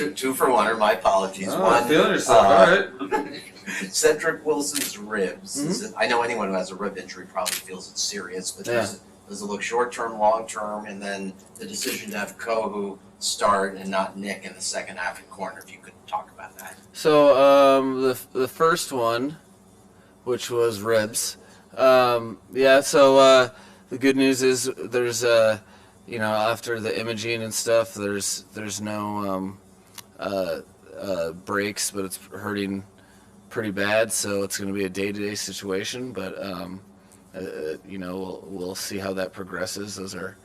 Two for one, or my apologies. Oh, One, feeling yourself, all right. Cedrick Wilson's ribs. Mm-hmm. I know anyone who has a rib injury probably feels it's serious, but Yeah. does it look short-term, long-term, and then the decision to have Kohou start and not Nick in the second half at corner, if you could talk about that. So the first one, which was ribs, yeah. So the good news is there's after the imaging and stuff, there's no breaks, but it's hurting pretty bad. So it's going to be a day-to-day situation, but we'll see how that progresses. Those are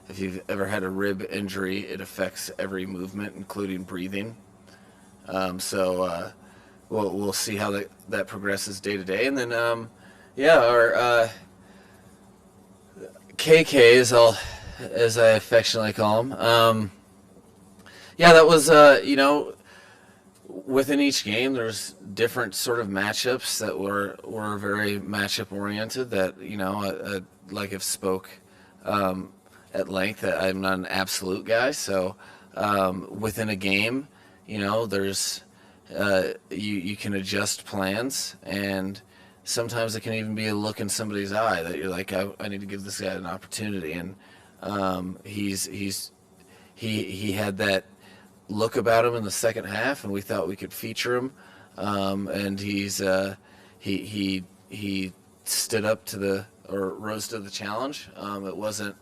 if you've ever had a rib injury, it affects every movement, including breathing. So we'll see how that progresses day to day, and then our KK, as I affectionately call him. That was within each game there's different sort of matchups that were very matchup oriented. That like I've spoke at length, that I'm not an absolute guy. So within a game, there's you can adjust plans, and sometimes it can even be a look in somebody's eye that you're like, I need to give this guy an opportunity, and he had that look about him in the second half, and we thought we could feature him, and he stood up rose to the challenge. It wasn't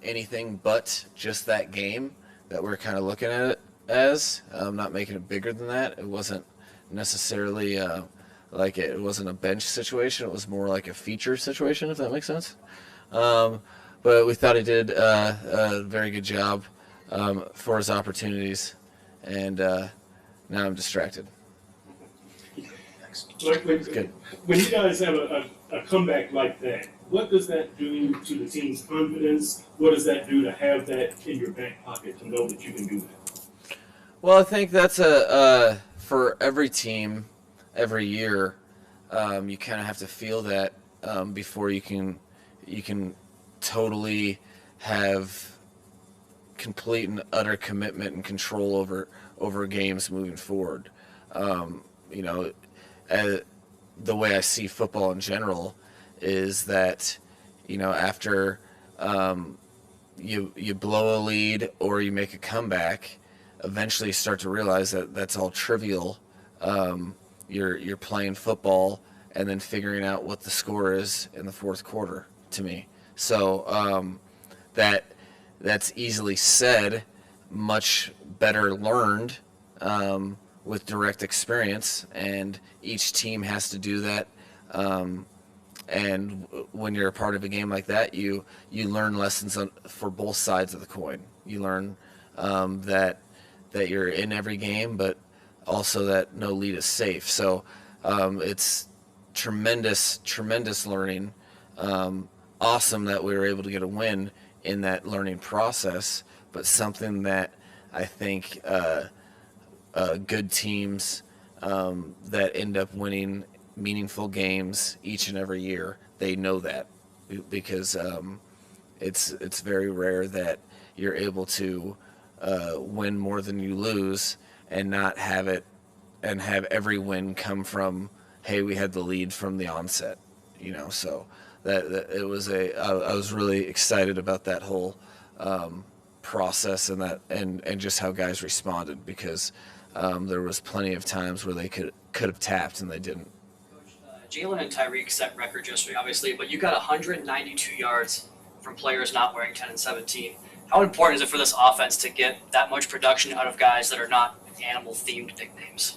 anything but just that game that we're kind of looking at it as. Not making it bigger than that. It wasn't necessarily it wasn't a bench situation. It was more like a feature situation, if that makes sense. But we thought he did a very good job for his opportunities, and now I'm distracted. When you guys have a comeback like that, what does that do to the team's confidence? What does that do to have that in your back pocket to know that you can do that? Well, I think that's for every team, every year, you kind of have to feel that before you can totally have complete and utter commitment and control over games moving forward. The way I see football in general is that, after you blow a lead or you make a comeback, eventually you start to realize that that's all trivial. You're playing football and then figuring out what the score is in the fourth quarter, to me. So that's easily said, much better learned with direct experience, and each team has to do that. And when you're a part of a game like that, you learn lessons for both sides of the coin. You learn that you're in every game, but also that no lead is safe. So it's tremendous learning. Awesome that we were able to get a win in that learning process, but something that I think good teams that end up winning meaningful games each and every year, they know that, because it's very rare that you're able to win more than you lose and not have it, and have every win come from, hey, we had the lead from the onset, so that it was I was really excited about that whole process, and just how guys responded, because there was plenty of times where they could have tapped and they didn't. Jalen and Tyreek set records yesterday, obviously, but you got 192 yards from players not wearing 10 and 17. How important is it for this offense to get that much production out of guys that are not animal-themed nicknames?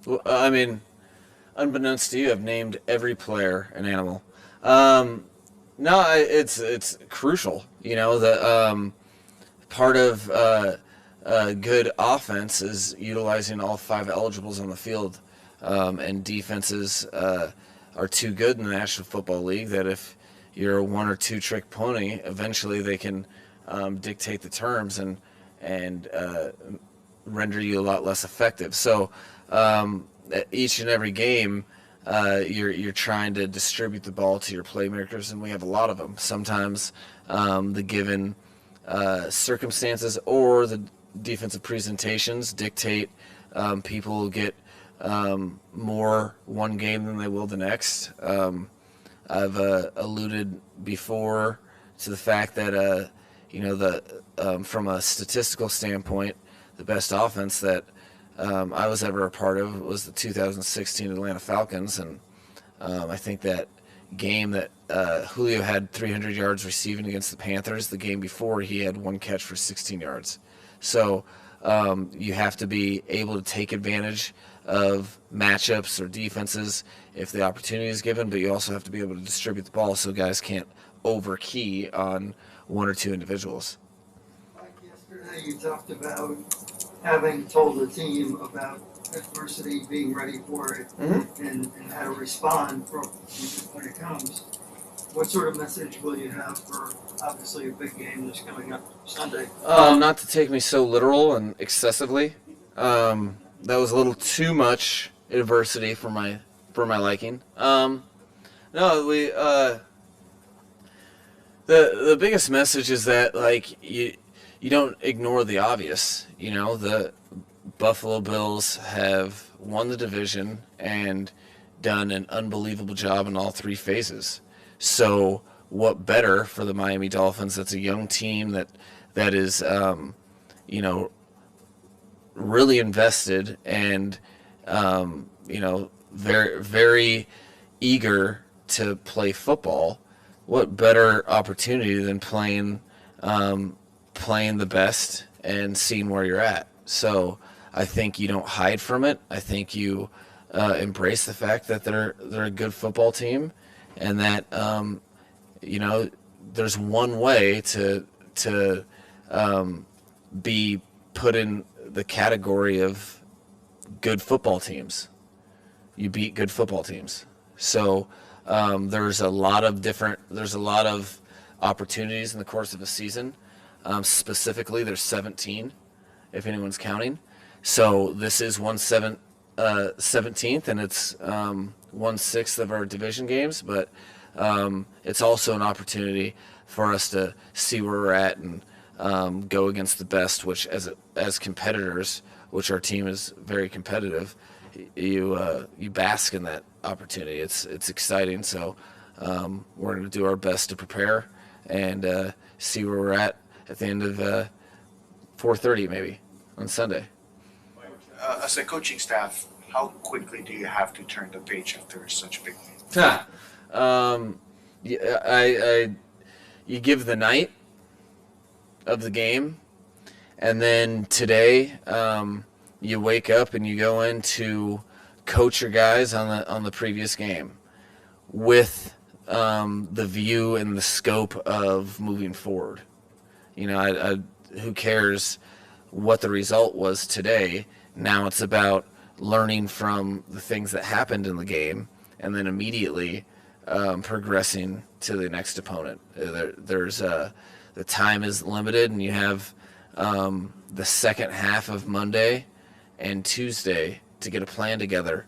Well, I mean, unbeknownst to you, I've named every player an animal. No, it's crucial. That part of a good offense is utilizing all five eligibles on the field. And defenses are too good in the National Football League that if you're a one or two trick pony, eventually they can dictate the terms and render you a lot less effective. So each and every game, you're trying to distribute the ball to your playmakers, and we have a lot of them. Sometimes the given circumstances or the defensive presentations dictate people get more one game than they will the next. I've alluded before to the fact that from a statistical standpoint, the best offense that I was ever a part of was the 2016 Atlanta Falcons, and I think that game that Julio had 300 yards receiving against the Panthers, the game before he had one catch for 16 yards. So you have to be able to take advantage of matchups or defenses if the opportunity is given, but you also have to be able to distribute the ball so guys can't over-key on one or two individuals. Like yesterday, you talked about having told the team about adversity, being ready for it, and how to respond when it comes. What sort of message will you have for, obviously, a big game that's coming up Sunday? Not to take me so literal and excessively. That was a little too much adversity for my liking. No, we the biggest message is that you don't ignore the obvious. You know, the Buffalo Bills have won the division and done an unbelievable job in all three phases. So what better for the Miami Dolphins? That's a young team that is really invested and very, very eager to play football. What better opportunity than playing the best and seeing where you're at? So I think you don't hide from it. I think you embrace the fact that they're a good football team, and that there's one way to be put in the category of good football teams. You beat good football teams. So there's a lot of opportunities in the course of a season. Specifically, there's 17, if anyone's counting. So this is 1/17th, and it's 1/6 of our division games. But it's also an opportunity for us to see where we're at and go against the best. Which, as competitors, which our team is very competitive, you bask in that opportunity. It's exciting. So we're going to do our best to prepare and see where we're at the end of 4:30 maybe on Sunday. As a coaching staff, how quickly do you have to turn the page after such a big game? You give the night of the game, and then today you wake up and you go in to coach your guys on the previous game with the view and the scope of moving forward. Who cares what the result was today? Now it's about learning from the things that happened in the game and then immediately progressing to the next opponent. The time is limited, and you have the second half of Monday and Tuesday to get a plan together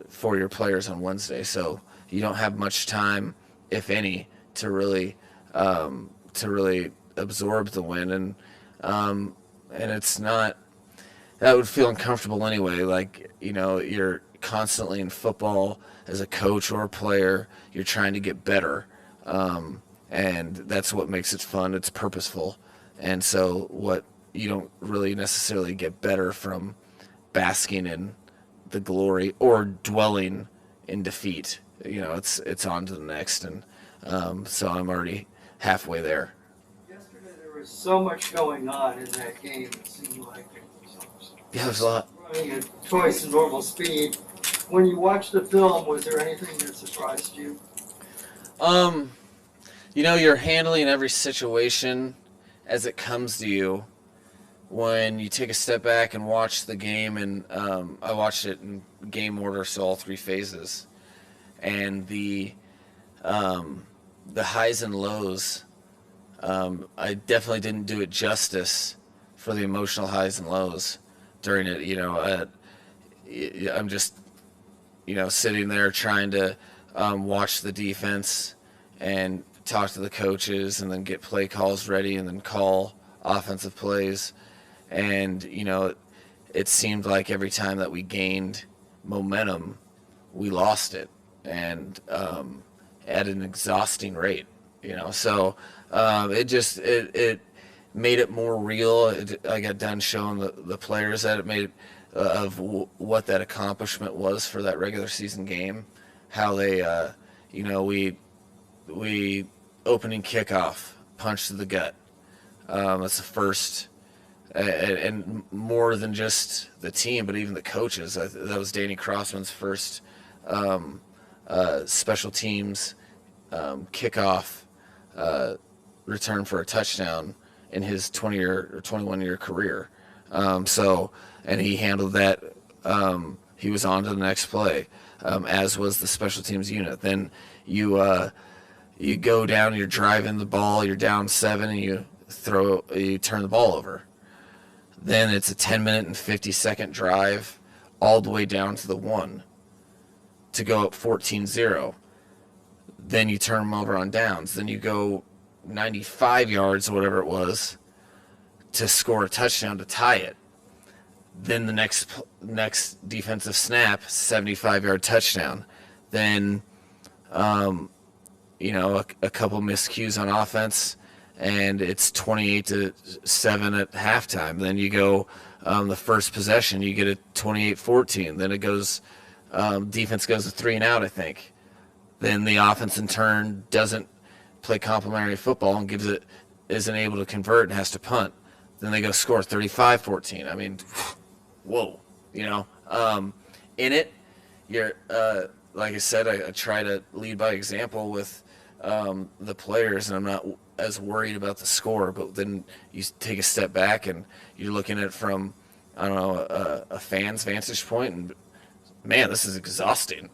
for your players on Wednesday. So you don't have much time, if any, to really absorb the win, and it's not. That would feel uncomfortable anyway. You're constantly in football as a coach or a player. You're trying to get better, and that's what makes it fun. It's purposeful, and so what you don't really necessarily get better from basking in the glory or dwelling in defeat. It's on to the next, and so I'm already halfway there. Yesterday there was so much going on in that game. It seemed like it There's a lot. running at twice the normal speed. When you watched the film, was there anything that surprised you? You're handling every situation as it comes to you. When you take a step back and watch the game, and I watched it in game order, so all three phases, and the highs and lows, I definitely didn't do it justice for the emotional highs and lows during it. I'm just, sitting there trying to watch the defense and talk to the coaches and then get play calls ready and then call offensive plays. And, it seemed like every time that we gained momentum, we lost it, and at an exhausting rate, So it made it more real. I got done showing the players that it made what that accomplishment was for that regular season game, how they, we opening kickoff, punch to the gut. That's the first, and more than just the team, but even the coaches. That was Danny Crossman's first special teams kickoff return for a touchdown in his 20-year or 21-year career. And he handled that. He was on to the next play, as was the special teams unit. Then you go down, you're driving the ball, you're down 7, and you turn the ball over. Then it's a 10-minute and 50-second drive all the way down to the 1 to go up 14-0. Then you turn them over on downs. Then you go 95 yards or whatever it was to score a touchdown to tie it. Then the next defensive snap, 75-yard touchdown. Then, a couple miscues on offense, and it's 28-7 at halftime. Then you go the first possession, you get a 28-14. Then it goes, defense goes to 3 and out, I think. Then the offense in turn doesn't play complimentary football and isn't able to convert and has to punt. Then they go score 35-14. I mean, whoa, in it, you're, like I said, I try to lead by example with the players, and I'm not as worried about the score, but then you take a step back and you're looking at it from, a fan's vantage point, and man, this is exhausting,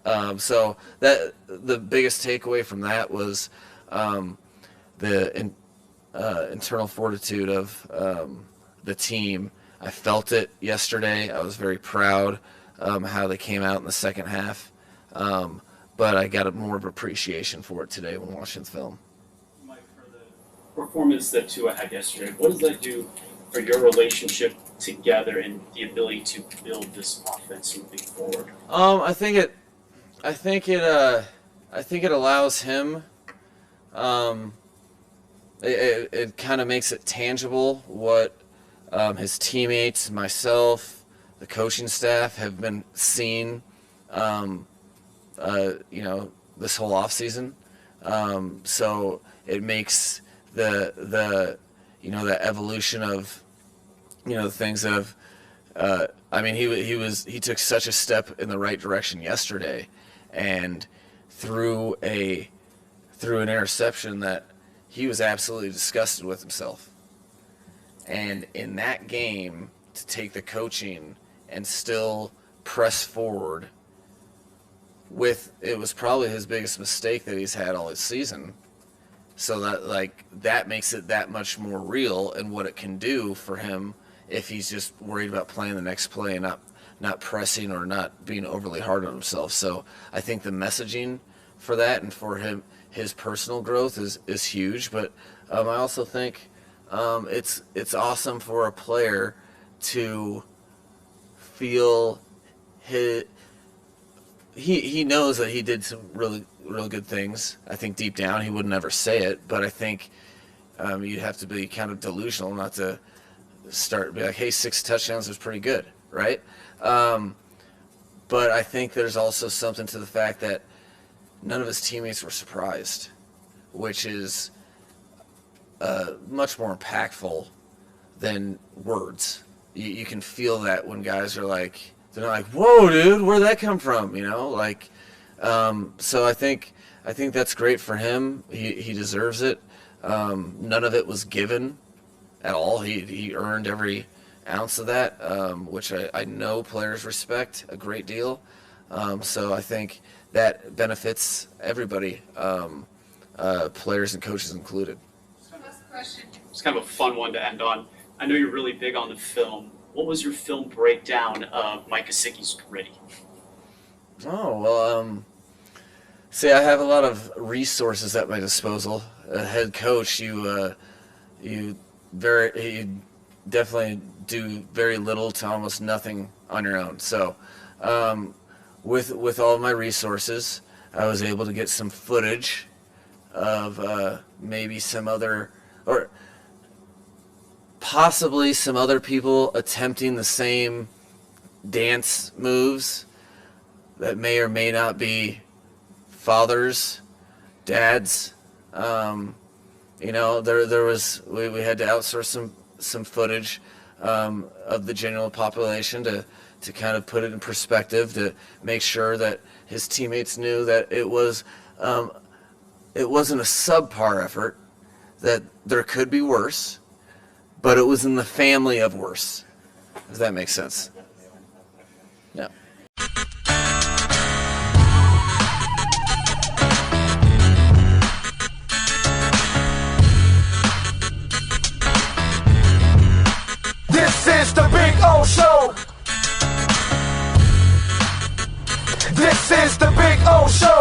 So that the biggest takeaway from that was the internal fortitude of the team. I felt it yesterday. I was very proud how they came out in the second half, but I got more of appreciation for it today when watching the film. Mike, for the performance that Tua had yesterday, what does that do for your relationship together and the ability to build this offense moving forward? I think it allows him. It kind of makes it tangible what his teammates, myself, the coaching staff have been seeing. This whole offseason. So it makes the evolution of the things that have. He took such a step in the right direction yesterday, and threw an interception that he was absolutely disgusted with himself. And in that game, to take the coaching and still press forward it was probably his biggest mistake that he's had all his season. So that makes it that much more real and what it can do for him if he's just worried about playing the next play and not pressing or not being overly hard on himself. So I think the messaging for that and for him, his personal growth is huge. But I also think it's awesome for a player to feel he knows that he did some really good things. I think deep down he would never say it, but I think you'd have to be kind of delusional not to be like, hey, 6 touchdowns was pretty good, right? But I think there's also something to the fact that none of his teammates were surprised, which is much more impactful than words. You can feel that when guys are like, they're not like, whoa, dude, where'd that come from? So I think that's great for him. He deserves it. None of it was given at all. He earned every ounce of that, which I know players respect a great deal. So I think that benefits everybody, players and coaches included. It's kind of a fun one to end on. I know you're really big on the film. What was your film breakdown of Mike Gesicki's Gritty? Oh, well, See, I have a lot of resources at my disposal. A head coach, you definitely do very little to almost nothing on your own. So, with all my resources, I was able to get some footage of maybe some other, or possibly some other people attempting the same dance moves that may or may not be fathers, dads. There was we had to outsource some footage of the general population to kind of put it in perspective, to make sure that his teammates knew that it wasn't a subpar effort, that there could be worse, but it was in the family of worse. Does that make sense? Yeah. This is the Big O Show. This is the Big O Show.